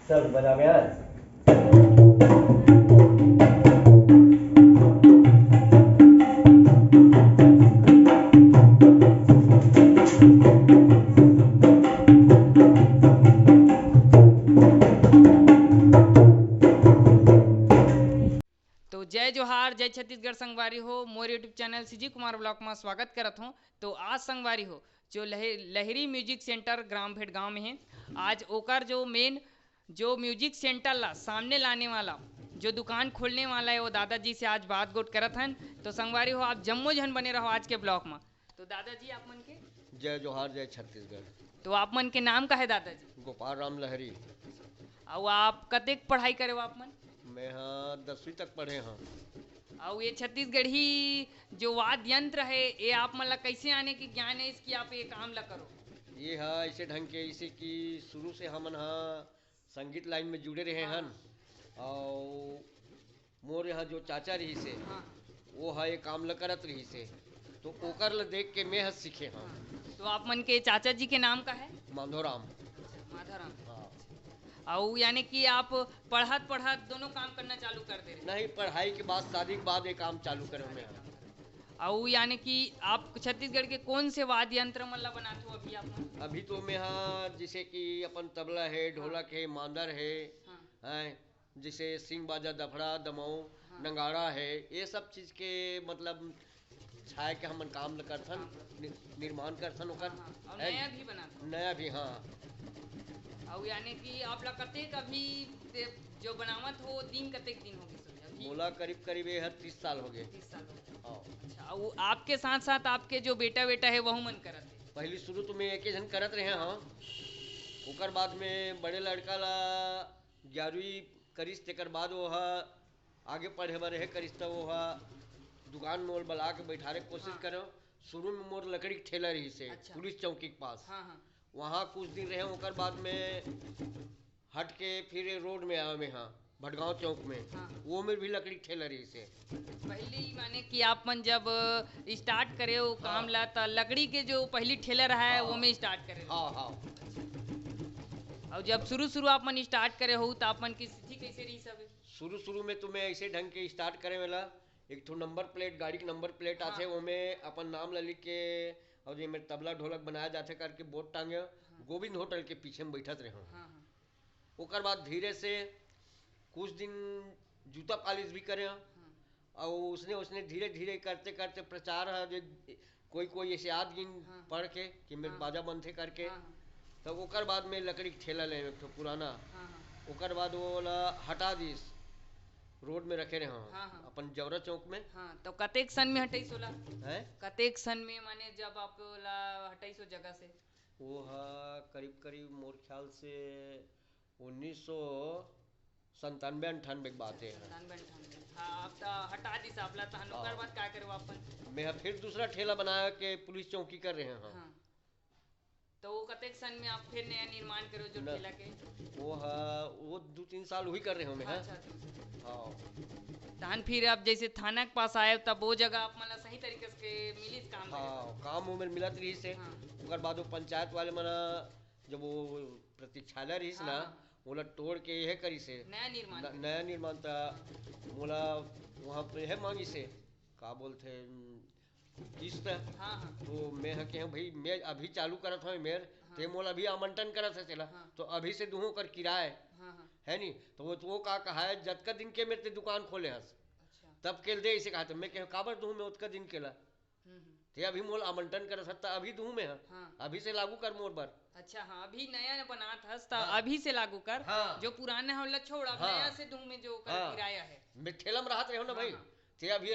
सब बना में आज। तो जय जोहार जय छत्तीसगढ़ संगवारी हो मोर YouTube channel CG Kumar blog में स्वागत करत हूँ। तो आज संगवारी हो जो लहरी म्यूजिक सेंटर ग्राम भेट गांव में है। आज ओकर जो मेन जो म्यूजिक सेंटर ला सामने लाने वाला जो दुकान खोलने वाला है वो दादाजी से आज बात गोट करत हन। तो संगवारी हो आप जम्मो जन बने रहो आज के ब्लॉग में। तो दादाजी आप मन के जय जोहार जय छत्तीसगढ़। तो आप मन के नाम का है दादाजी? गोपाल राम लहरी। और आप कतेक पढ़ाई करे हो आप मन? मैं हाँ 10वीं तक पढ़े हाँ। और ये छत्तीसगढ़ी जो वाद्य यंत्र है ये आप मन ला कैसे आने की ज्ञान है इसकी आप ये काम ला करो? ये हाँ ऐसे ढंग के इसे कि शुरू से हमन हाँ संगीत लाइन में जुड़े रहे हन। और मोर यहाँ जो चाचा रही से हाँ वो हाँ ये काम ला करत रही से तो ओकर ला देख के मैं हाँ सीखे हाँ। तो आप मन के चाचा जी के नाम का है? माधोराम। माधाराम। हाँ और यानी कि आप पढ़त पढ़त दोनों काम करना चालू कर दे रहे? नहीं पढ़ाई के बाद शादी के बाद ये काम चालू करे मैं हाँ। और यानी कि आप छत्तीसगढ़ के कौन से वाद्य यंत्र मन ला बनाते हो अभी आप मन? अभी तो मैं हाँ जैसे कि अपन तबला है ढोलक है मांदर है हाँ हैं जैसे सिंह बाजा दफड़ा दमाऊ हाँ। नगाड़ा है ये सब चीज के मतलब छाए के हमन काम ल करथन निर्माण करथन ओकर हाँ, और है। नया भी बनाते नया भी हाँ। हो? और यानी कि आप ला कतेक अभी जो बनावत हो दिन कतेक दिन हो गए अभी? मोला करीब करीब ये 30 साल हो गए 30 साल हो गए। हाँ। अच्छा और आपके साथ साथ आपके जो बेटा बेटा है वह मन करत है? पहले शुरू तो मैं एक ही जन करत रहे हाँ। ओकर बाद में बड़े लड़का ला 11वीं करिस तेकर बाद वो आगे पढ़े बर रहे करिस तो वो दुकान में बला के बैठारे कोशिश हाँ। करो। शुरू में मोर लकड़ी के ठेला रही से अच्छा। पुलिस चौकी के पास हाँ हाँ वहाँ कुछ दिन रहे ओकर बाद में हट के फिर रोड में आया मैं हाँ भटगांव चौक में हाँ। वो में भी लकड़ी के ठेला रही से। पहली माने कि आप मन जब स्टार्ट करे हो काम ला त लकड़ी के जो पहली ठेला रहा है वो में स्टार्ट करे हो? हाँ हाँ। और जब शुरू शुरू आप मन स्टार्ट करे हो तो आप मन की स्थिति कैसे रही सब? शुरू में तो मैं ऐसे ढंग के स्टार्ट करे वाला एक तो नंबर प्लेट गाड़ी के नंबर प्लेट आते वो में अपन नाम ला लिख के और ये मेरे तबला ढोलक बनाया जाते करके बोर्ड टांगे गोविंद होटल के पीछे में बैठत रहे। हाँ हाँ ओकर बाद धीरे से कुछ दिन जूता पॉलिश भी करे और उसने उसने धीरे धीरे करते करते प्रचार है जो कोई कोई ऐसे याद गिन हाँ। पढ़ के कि मेरे हाँ। बाजा बंद थे करके हाँ तो ओकर बाद में लकड़ी के ठेला ले एक ठो पुराना। हाँ हाँ ओकर बाद वो वाला हटा दीस रोड में रखे रहे हाँ, हाँ। अपन जवरा चौक में हाँ तो कतेक सन में हटाई सोला? है। कतेक सन में माने जब आप ला हटाई सो जगह से? वो करीब करीब मोर ख्याल से 1997 98 की बात है। 97 हाँ आप तो हटा दी साबला तहन ओकर बाद का करे अपन? मैं फिर दूसरा ठेला बनाया के पुलिस चौकी कर रहे हैं हाँ तो वो कतेक सन में आप फिर नया निर्माण करो जो न- ठेला के? वो 2-3 साल वही कर रहे हो मैं हाँ। अच्छा हाँ तहन फिर आप जैसे थाना के पास आए तब वो जगह आप मतलब सही तरीके से मिली काम करे? हाँ काम उम्र मिलत रही से हाँ। ओकर बाद वो पंचायत वाले मना जब वो प्रतीक्षालय रही ना हाँ। मोला तोड़ के यह करी से नया निर्माण करे? नया निर्माण था मोला वहाँ पे है मांगी से का बोलते किस्त हाँ हाँ तो मैं के भाई मैं अभी चालू करत हूँ मेर ते मोला अभी आमंत्रण करत है चला हाँ। तो अभी से दूहों कर किराए हाँ हाँ है नहीं तो वो का कहा है जतका दिन के मेरे ते दुकान खोले हस अच्छा तब के दे इसे कहा था मैं कह काबर दूँ मैं उतका दिन केला हम्म। ते अभी मोल आमंत्रण कर सकता अभी दूँ मैं हाँ हाँ अभी से लागू कर मोर बर। अच्छा हाँ अभी नया बनात हस त हाँ। अभी से लागू कर हाँ। जो पुराना होला छोड़ अब हाँ। नया से दूं में जो कर हाँ। किराया है। मैं ठेला में रहत रहे हो ना भाई हाँ। ते अभी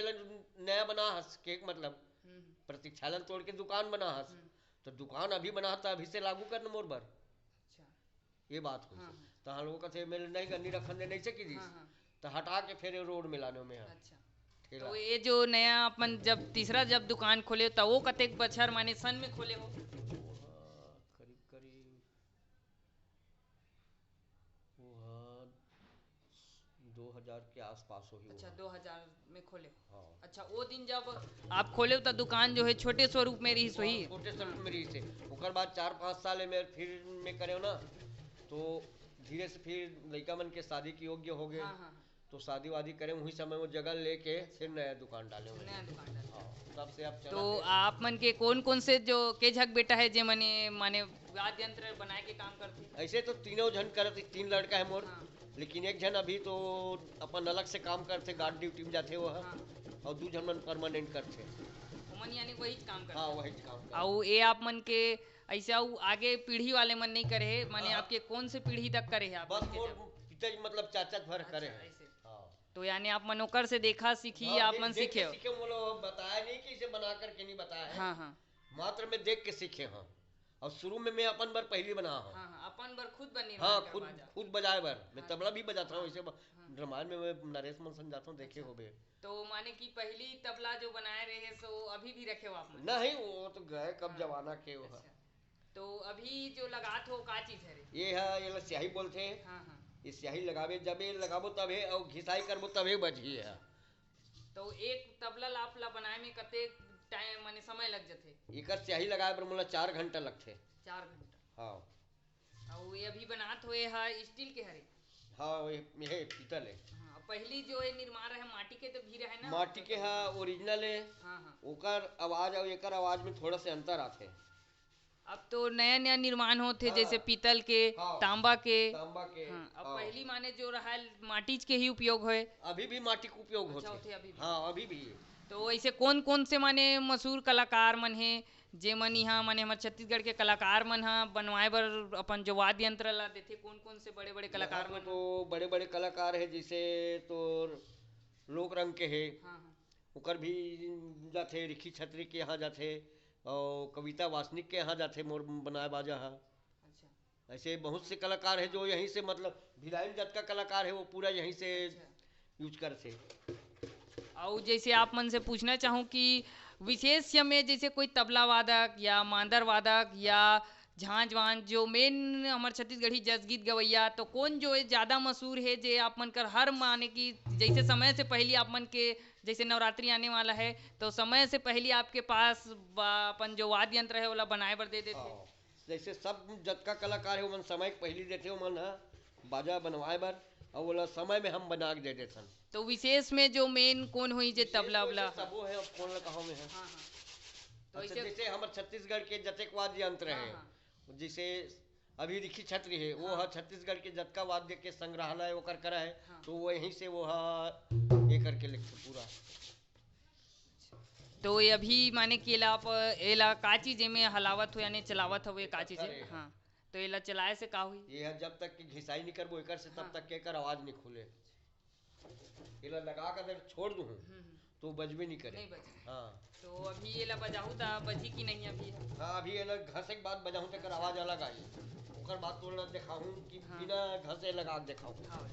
नया बना हस केक मतलब हम्म। प्रतीक्षालन तोड़ के दुकान बना हस हम्म। तो दुकान अभी बना था अभी से लागू कर मोर बर अच्छा ये बात हुई। हाँ, तो हम लोगों का थे मेरे नहीं गन्नी रखन दे नहीं सकी दी हाँ हाँ तो हटा के फिर रोड में लाने में हाँ अच्छा ठेला। तो ये जो नया अपन जब तीसरा जब दुकान खोले तो वो कतेक बछर माने सन में खोले हो? करीब करीब वो 2000 के आसपास हो ही अच्छा होगा। 2000 में खोले। हाँ अच्छा वो दिन जब आप खोले तो दुकान जो है छोटे स्वरूप में रही सोही? छोटे स्वरूप में रही से ओकर बाद 4-5 साल में फिर में करे ना तो धीरे से फिर लड़का मन के शादी के योग्य हो गए, हाँ हाँ तो शादी वादी करें वही समय वो जगह लेके फिर नया दुकान डाले हुए नया दुकान डाला। हाँ, तब से आप तो आप मन के कौन कौन से जो के झक बेटा है जे मने माने वाद्य यंत्र बनाए के काम करते? ऐसे तो तीनों जन करते, 3 लड़का है मोर, हाँ लेकिन एक जन अभी तो अपन अलग से काम करते, गार्ड ड्यूटी में जाते वो है, हाँ और 2 जन मन परमानेंट करते। मन यानी वही काम करते हाँ वही काम करते। आउ ये आप मन के ऐसा आगे पीढ़ी वाले मन नहीं करे है माने हाँ। आपके कौन से पीढ़ी तक करे है आप बस मन के मोर जब? पिताजी मतलब चाचा भर करे अच्छा, हैं। ऐसे। हाँ। तो यानी आप मनोकर से देखा सीखी हाँ, आप मन देख के सीखे हो? सीखे, वो लोग बताया नहीं कि इसे बना करके नहीं बताया है, हाँ हाँ मात्र में देख के सीखे हाँ। और शुरू में मैं अपन बार पहली बना हूँ। हाँ हाँ अपन बर खुद बनी हाँ कर खुद बाजा। खुद बजाए बार मैं हाँ। तबला भी बजाता हूँ, ऐसे हाँ। ड्रामा में मैं नरेश मनसन जाता हूँ, देखे हो बे। तो माने कि पहली तबला जो बनाए रहे सो अभी भी रखे हो आप मन? नहीं वो तो गए कब हाँ। जमाना के वो है। अच्छा। तो अभी जो लगात हो का चीज है रे? ये है ये स्याही बोलते हैं, हाँ हाँ ये स्याही लगावे जब ये लगाबो तबे और घिसाई करबो तबे बजी है। तो एक तबला लापला बनाए में कते टाइम माने समय लग जाते? एकर स्याही लगाए पर मोला 4 घंटा लगते। 4 घंटा। हाँ और ये अभी बनात हुए है स्टील के हरे? हाँ ये पीतल है। हाँ पहली जो ये निर्माण रहे माटी के तो भी रहे ना? माटी के है ओरिजिनल है, हाँ हाँ ओकर आवाज और एकर आवाज में थोड़ा से अंतर आते। अब तो नया नया निर्माण होते हाँ। जैसे पीतल के हाँ। तांबा के। तांबा के हाँ अब हाँ। पहली माने जो रहा माटीज के ही उपयोग होए। अभी भी माटी का उपयोग अच्छा होते। होते अभी भी। हाँ अभी भी। तो ऐसे कौन कौन से माने मशहूर कलाकार मन है जे मन यहाँ माने हमारे छत्तीसगढ़ के कलाकार मन हा बनवाए बर अपन जो वाद्य यंत्र ला देथे, कौन कौन से बड़े बड़े कलाकार यहाँ मन? तो बड़े बड़े कलाकार है, जैसे तो लोक रंग के है, हाँ हाँ ओकर भी जाते, रिखी छत्री के यहाँ जाते, और कविता वासनिक के यहाँ जाते मोर बनाए बाजा है। अच्छा ऐसे बहुत से कलाकार है जो यहीं से मतलब भिलाई में जत का कलाकार है वो पूरा यहीं से अच्छा। यूज करते। और जैसे आप मन से पूछना चाहूँ कि विशेष में जैसे कोई तबला वादक या मांदर वादक या झांझ वांझ जो मेन हमारे छत्तीसगढ़ी जस गीत गवैया, तो कौन जो है ज़्यादा मशहूर है जे आप मन कर हर माने की जैसे समय से पहले आप मन के जैसे नवरात्रि आने वाला है तो समय से पहले आपके पास अपन जो वाद्य यंत्र है वाला बनाए बर दे देते? हाँ, जैसे सब जतका कलाकार है वो मन समय के पहले देते हो मन बाजा बनवाए बर, और बोला समय में हम बना के दे देते। तो विशेष में जो मेन कौन हुई जे तबला वबला? सब वो है, अब कौन ला कहाँ में है। हाँ हाँ तो अच्छा, ऐसे जैसे हमारे छत्तीसगढ़ के जतेक वाद्य यंत्र हाँ है, हाँ जैसे अभी रिखी छत्री है वो हाँ। है छत्तीसगढ़ के जतका वाद्य के संग्रहालय ओकर करा है, हाँ। तो वो यहीं से वो है ये करके लिखते पूरा। तो ये अभी माने कि एला आप एला का चीज में हलावत हो यानी चलावत हो का चीज है? पत्थर है। हाँ तो एला चलाए से का हुई? ये है जब तक कि घिसाई नहीं करबो एकर से तब हाँ। तक के एकर आवाज नहीं खुले। इला लगा कर अगर छोड़ दूँ तो बजबे नहीं करे। नहीं बजे। हाँ तो अभी एला बजाहू ता बजी की नहीं अभी? हाँ अभी ये घसे के बाद बजाऊँ तो एकर आवाज अलग आई, ओकर बाद तो ला दिखाऊँ कि हाँ। बिना घसे लगा के दिखाऊँ। हाँ,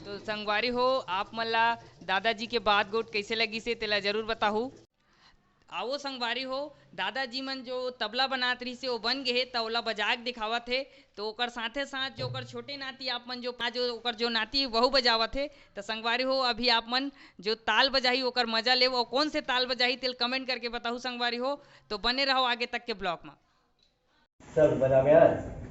तो संगवारी हो आप मन ला दादाजी के बात गोट कैसे लगी से तेला जरूर बताहू। आओ संगवारी हो दादाजी मन जो तबला बनात रही से वो बन गए तबला बजा के दिखावत है, तो ओकर साथे साथ जो ओकर छोटे नाती आप मन जो ओकर जो नाती वहू बजावत है। तो संगवारी हो अभी आप मन जो ताल बजाही ओकर मजा ले वो कौन से ताल बजाही तेल कमेंट करके बताहू संगवारी हो। तो बने रहो आगे तक के ब्लॉग में। सब बजा में